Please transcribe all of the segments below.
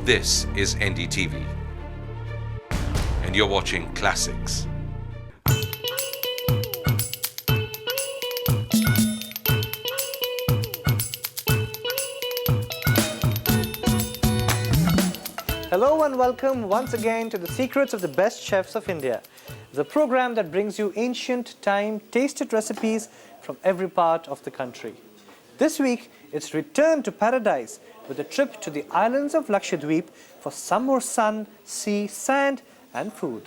This is NDTV, and you're watching Classics. Hello and welcome once again to the Secrets of the Best Chefs of India, the program that brings you ancient time tasted recipes from every part of the country. This week, it's Return to Paradise with a trip to the islands of Lakshadweep for some more sun, sea, sand and food.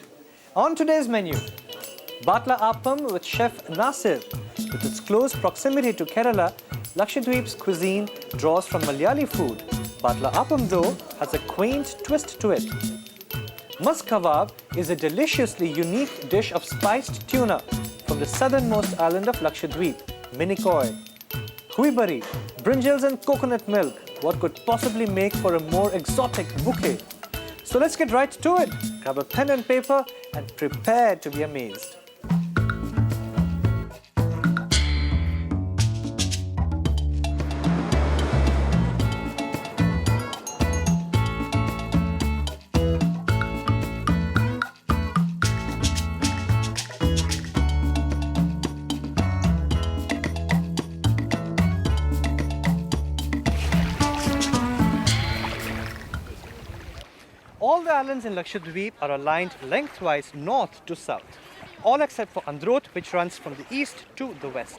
On today's menu, Batla Appam with Chef Nasir. With its close proximity to Kerala, Lakshadweep's cuisine draws from Malayali food. Batla Appam, though, has a quaint twist to it. Musk kebab is a deliciously unique dish of spiced tuna from the southernmost island of Lakshadweep, Minicoy. Huibari, brinjals and coconut milk. What could possibly make for a more exotic bouquet? So let's get right to it. Grab a pen and paper and prepare to be amazed. All the islands in Lakshadweep are aligned lengthwise north to south, all except for Androt, which runs from the east to the west.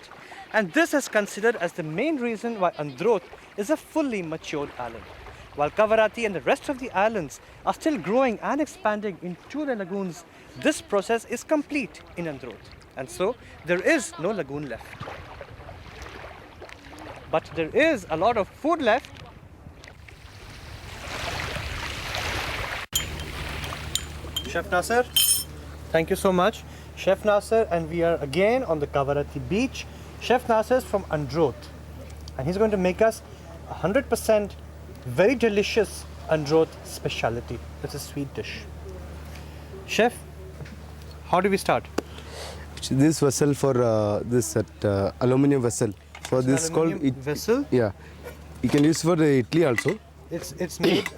And this is considered as the main reason why Androt is a fully matured island. While Kavaratti and the rest of the islands are still growing and expanding into the lagoons, this process is complete in Androt. And so, there is no lagoon left. But there is a lot of food left. Chef Nasir, thank you so much. Chef Nasir, and we are again on the Kavaratti beach. Chef Nasir is from Androt, and he's going to make us 100% very delicious Androt speciality. It's a sweet dish. Chef, how do we start? This vessel for this aluminium vessel. For It's this an called aluminium vessel. Yeah, you can use for the idli also. It's made.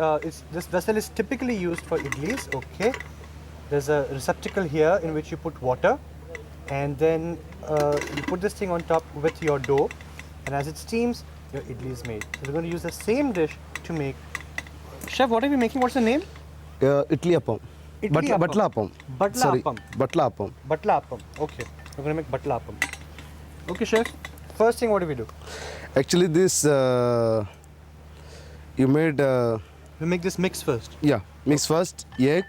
This vessel is typically used for idlis. Okay. There's a receptacle here in which you put water, and then you put this thing on top with your dough, and as it steams, your idli is made. So we're going to use the same dish to make. Chef, what are we making? What's the name? Idli appam. Idli appam. Batla appam. Batla Sorry, appam. Batla appam. Batla appam. Okay, we're going to make batla appam. Okay, chef. First thing, what do we do? Actually, this you made. We make this mix first. Yeah, mix first egg.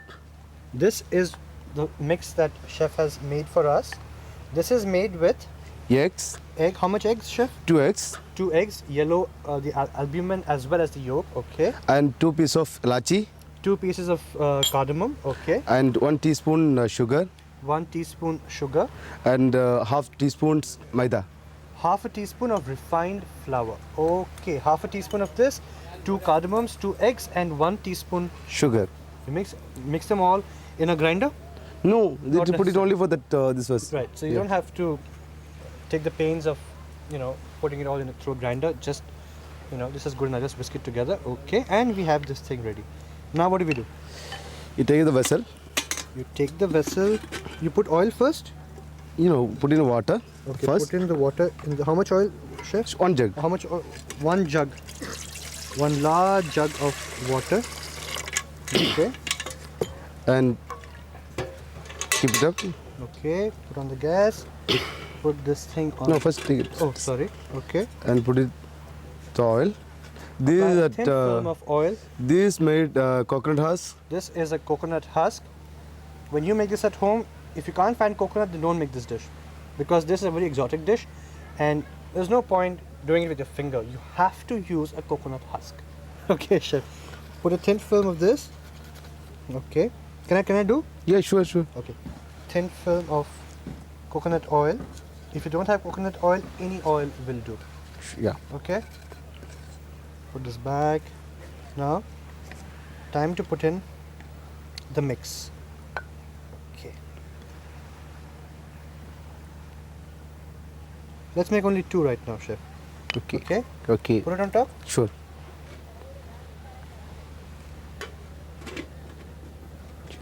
This is the mix that chef has made for us. This is made with Eggs. egg. How much eggs, chef? 2 eggs 2 eggs, yellow, the albumin as well as the yolk. Okay. and 2 pieces of lachi 2 pieces of cardamom. Okay. and 1 teaspoon sugar 1 teaspoon sugar. and half teaspoons maida. Half a teaspoon of refined flour. Okay. Half a teaspoon of this. 2 cardamoms, 2 eggs, and 1 teaspoon. Sugar. You mix them all in a grinder. No, they Not put it necessary. only for that this was. Right. So you Yeah. don't have to take the pains of, putting it all in through a grinder. Just, this is good enough. Just whisk it together. Okay. And we have this thing ready. Now what do we do? You take the vessel. You take the vessel. You put oil first. Put in water Okay. first. Put in the water. How much oil, chef? 1 jug. How much oil? 1 jug. 1 large jug of water. Okay. And keep it up. Okay. Put on the gas. Put this thing on. No, first take it. Oh, sorry. Okay. And put it the oil. This Apply a is thin film of oil. this made coconut husk. This is a coconut husk. When you make this at home, if you can't find coconut, then don't make this dish, because this is a very exotic dish, and there's no point doing it with your finger. You have to use a coconut husk. Okay, chef. Put a thin film of this. Okay. Can I do? Yeah, sure. Okay. Thin film of coconut oil. If you don't have coconut oil, any oil will do. Yeah. Okay. Put this back. Now, time to put in the mix. Okay. Let's make only 2 right now, chef. Okay. Okay. Okay. Put it on top. Sure.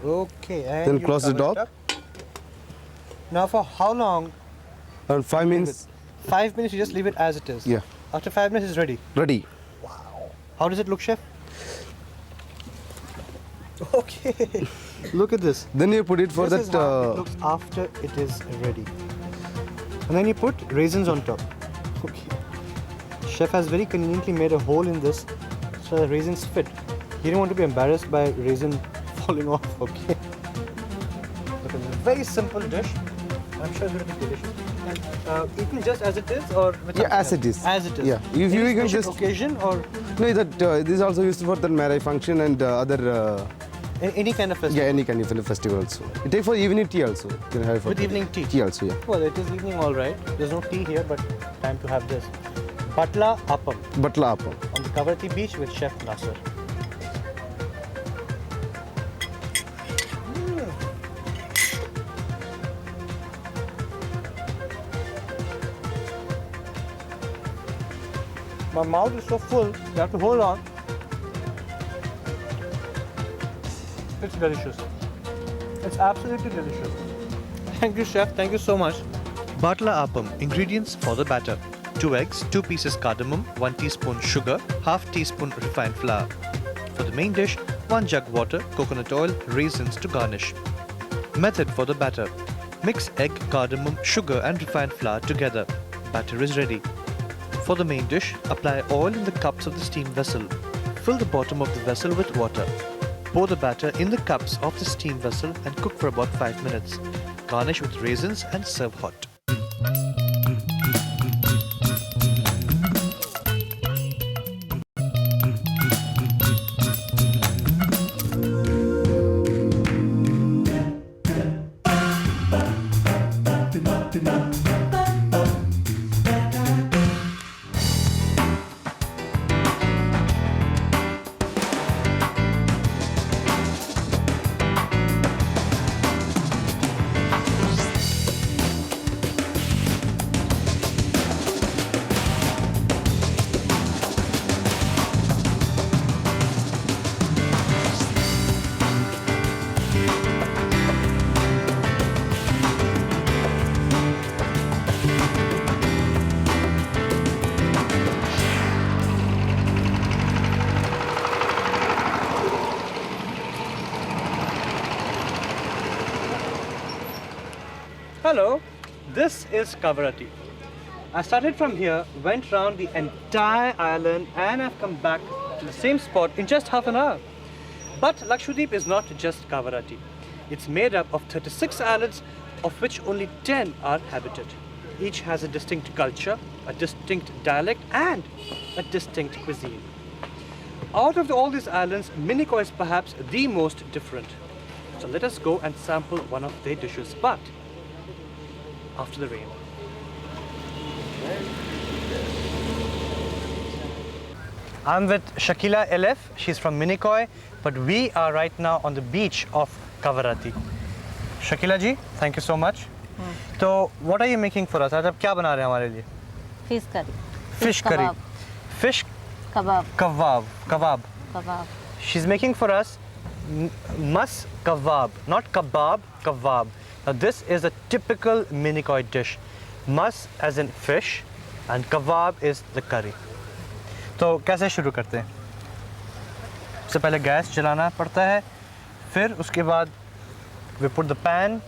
Okay, and Then you close the cover it top. up. Now for how long? Around 5 minutes. 5 minutes, you just leave it as it is. Yeah. After 5 minutes, it's ready. Ready. How does it look, chef? Okay. Look at this. Then you put it for This is that. how it looks after it is ready. And then you put raisins on top. Okay. Chef has very conveniently made a hole in this so the raisins fit. He didn't want to be embarrassed by raisin falling off. Okay. Look at this very simple dish. I'm sure it's going to be delicious. And eaten just as it is, or with Yeah, something as else? it is. As it is. Yeah. If you Any can special just occasion or no, that this is also used for the marriage function and other. any kind of festival. Yeah, any kind of festival also. It take for evening tea also. You can have it for With evening tea. Tea also, yeah. Well, it is evening, all right. There's no tea here, but time to have this. Batla appam Batla appam. on the Kavaratti beach with Chef Nasser. My mouth is so full, you have to hold on. It's delicious. It's absolutely delicious. Thank you, chef. Thank you so much. Batla appam. Ingredients for the batter: 2 eggs, 2 pieces cardamom, 1 teaspoon sugar, half teaspoon refined flour. For the main dish, 1 jug water, coconut oil, raisins to garnish. Method for the batter: mix egg, cardamom, sugar, and refined flour together. Batter is ready. For the main dish, apply oil in the cups of the steam vessel. Fill the bottom of the vessel with water. Pour the batter in the cups of the steam vessel and cook for about 5 minutes. Garnish with raisins and serve hot. Hello, this is Kavaratti. I started from here, went round the entire island, and I've come back to the same spot in just half an hour. But Lakshadweep is not just Kavaratti. It's made up of 36 islands, of which only 10 are habited. Each has a distinct culture, a distinct dialect, and a distinct cuisine. Out of all these islands, Minicoy is perhaps the most different. So let us go and sample one of their dishes, but after the rain. I'm with Shakila LF. She's from Minicoy, but we are right now on the beach of Kavaratti. Shakila ji, thank you so much. So, what are you making for us? आज आप क्या बना रहे हैं हमारे लिए? Fish curry. Fish curry. Kebab. Fish Kebab. kebab. Kebab. She's making for us mas kebab, not kebab, kebab. Now this is a typical Minicoy dish. Mas as in fish and kebab is the curry. तो कैसे शुरू करते हैं? सबसे पहले gas जलाना पड़ता है, फिर उसके बाद we put the pan.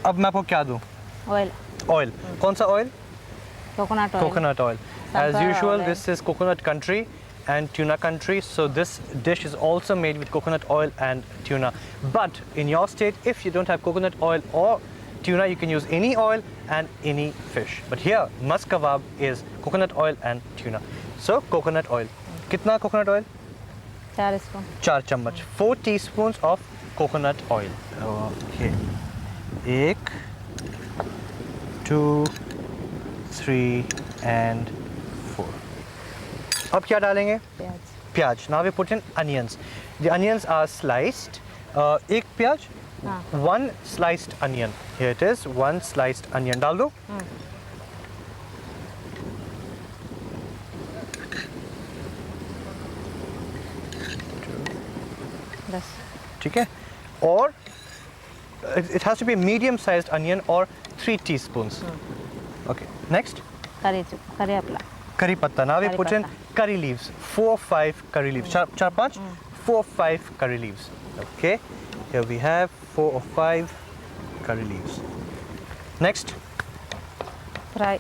अब मैं आपको क्या दूँ? Oil. Oil. कौन सा oil? Coconut oil. Coconut oil. As Sunflower usual, oil. this is coconut country and tuna country, so this dish is also made with coconut oil and tuna. But in your state, if you don't have coconut oil or tuna, you can use any oil and any fish. But here, mas kebab is coconut oil and tuna. So coconut oil. Kitna coconut oil? 4 spoon. 4 चम्मच. 4 teaspoons of coconut oil. Okay. 1, 2, 3 and 4. अब क्या डालेंगे? प्याज. प्याज. Now we put in onions. The onions are sliced. एक प्याज, हाँ. 1 sliced onion. Here it is, 1 sliced onion. डाल दो. बस. ठीक है? Or it has to be a medium-sized onion or 3 teaspoons. Okay. Next. Curry apla. Curry patta. Now we Curry put in patta. curry leaves. 4 or 5 curry leaves. 4 5? 4 or 5 curry leaves. Okay. Here we have 4 or 5 curry leaves. Next. Fry.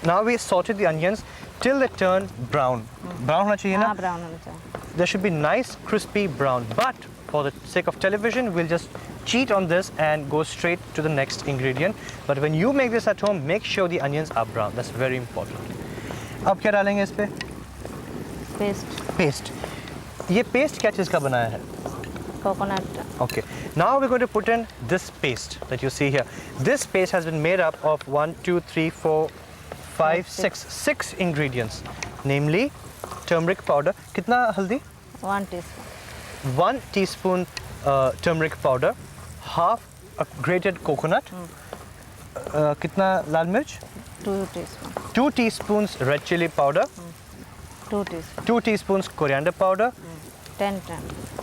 Now we sauteed the onions till they turn brown. Brown होना चाहिए ना? हाँ brown होना चाहिए. There should be nice crispy brown. But for the sake of television, we'll just cheat on this and go straight to the next ingredient. But when you make this at home, make sure the onions are brown. That's very important. अब क्या डालेंगे इस पे? Paste. Paste. ये paste क्या चीज़ का बनाया है? Coconut. Okay. Now we're going to put in this paste that you see here. This paste has been made up of 1, 2, 3, 4, 5, 6 ingredients. Namely, turmeric powder. कितना हल्दी? 1 teaspoon. 1 teaspoon turmeric powder, half a grated coconut, कितना लाल मिर्च? 2 teaspoon. 2 teaspoons red chili powder, 2 teaspoon. 2 teaspoons coriander powder, 10.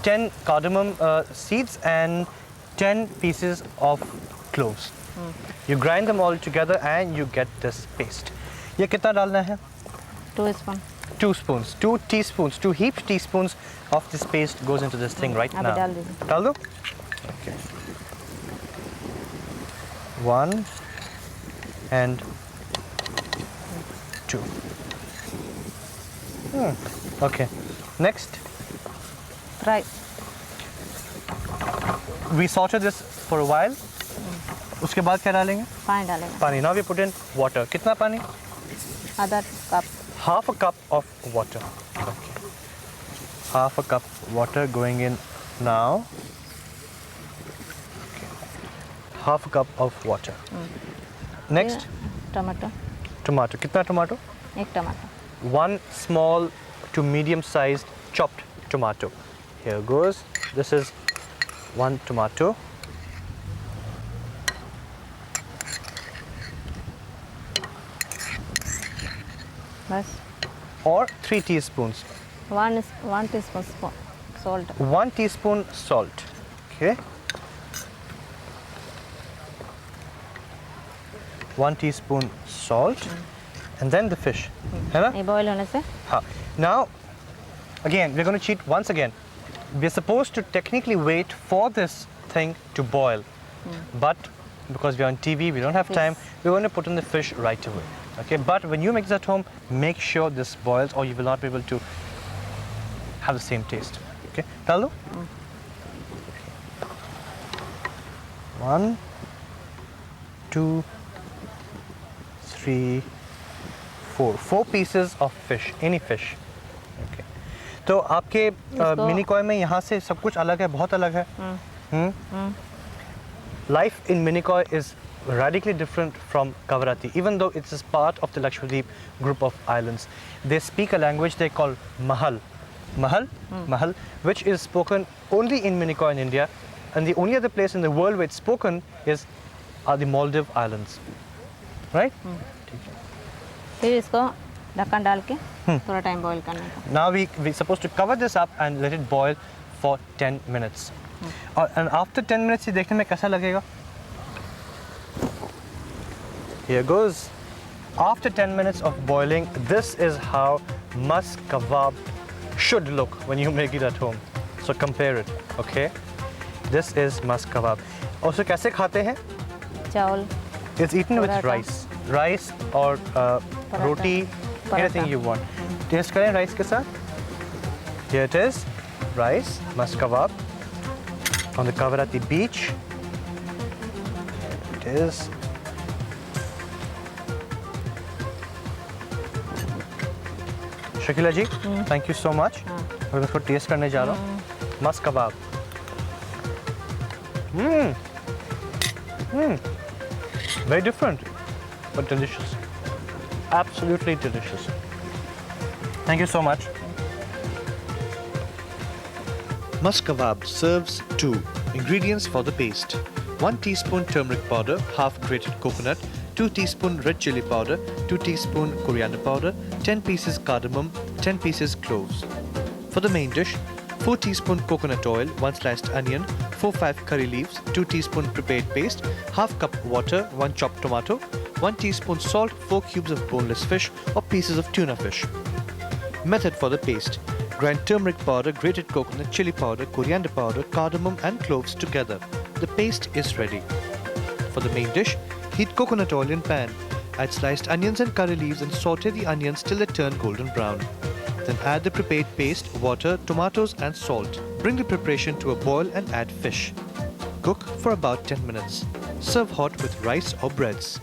10 cardamom seeds and 10 pieces of cloves. You grind them all together and you get this paste. ये कितना डालना है? 2 spoon. 2 spoons, 2 teaspoons, 2 heaped teaspoons of this paste goes into this thing right अभी now. डाल दीजिए. डाल दो? Okay. 1 and 2. Okay. Next, Fry. we saute this for a while. उसके बाद क्या डालेंगे? पानी डालेंगे. पानी. Now we put in water. कितना पानी? आधा cup. Half a cup of water. Okay. Half a cup water going in now. Okay. Half a cup of water. Next, tomato. tomato. कितना tomato? 1 tomato. 1 small to medium sized chopped tomato. Here goes. This is 1 tomato. बस. Or 3 teaspoons. 1 teaspoon salt. 1 teaspoon salt. Okay. 1 teaspoon salt. And then the fish. है ना? ये boil होने से. हाँ. Now, again, we're going to cheat once again. We're supposed to technically wait for this thing to boil. But because we're on TV, we don't have time, we're going to put in the fish right away. Okay, but when you make this at home, make sure this boils or you will not be able to have the same taste. Okay, डाल दो. 1, 2, 3, 4. 4 pieces of fish, any fish. Okay. तो आपके mini coy में यहाँ से सब कुछ अलग है, बहुत अलग है. Life in Minicoy is radically different from Kavaratti, even though it is part of the Lakshadweep group of islands. They speak a language they call Mahal, which is spoken only in Minicoy in India, and the only other place in the world where it's spoken are the Maldive Islands, right? फिर इसको ढक्कन डाल के थोड़ा time boil करने का. Now we're supposed to cover this up and let it boil for 10 minutes. And after 10 minutes, ये देखने में कैसा लगेगा? Here goes. After 10 minutes of boiling, this is how musk kebab should look when you make it at home. So compare it, okay? This is musk kebab. Also, कैसे खाते हैं? चावल. It's eaten with Paratha. rice or roti, anything you want. Taste करें rice के साथ. Here it is, rice, musk kebab on the Kavaratti beach. It is. Shakila ji, thank you so much. मैं इसको test करने जा रहा हूँ. Musk kebab. Very different, but delicious. Absolutely delicious. Thank you so much. Musk kebab serves 2 ingredients for the paste. 1 teaspoon turmeric powder, half grated coconut, 2 teaspoon red chili powder, 2 teaspoon coriander powder, 10 pieces cardamom, 10 pieces cloves. For the main dish, 4 teaspoon coconut oil, 1 sliced onion, 4-5 curry leaves, 2 teaspoon prepared paste, half cup water, 1 chopped tomato, 1 teaspoon salt, 4 cubes of boneless fish or pieces of tuna fish. Method for the paste. Grind turmeric powder, grated coconut, chili powder, coriander powder, cardamom and cloves together. The paste is ready. For the main dish, heat coconut oil in pan. Add sliced onions and curry leaves and saute the onions till they turn golden brown. Then add the prepared paste, water, tomatoes and salt. Bring the preparation to a boil and add fish. Cook for about 10 minutes. Serve hot with rice or breads.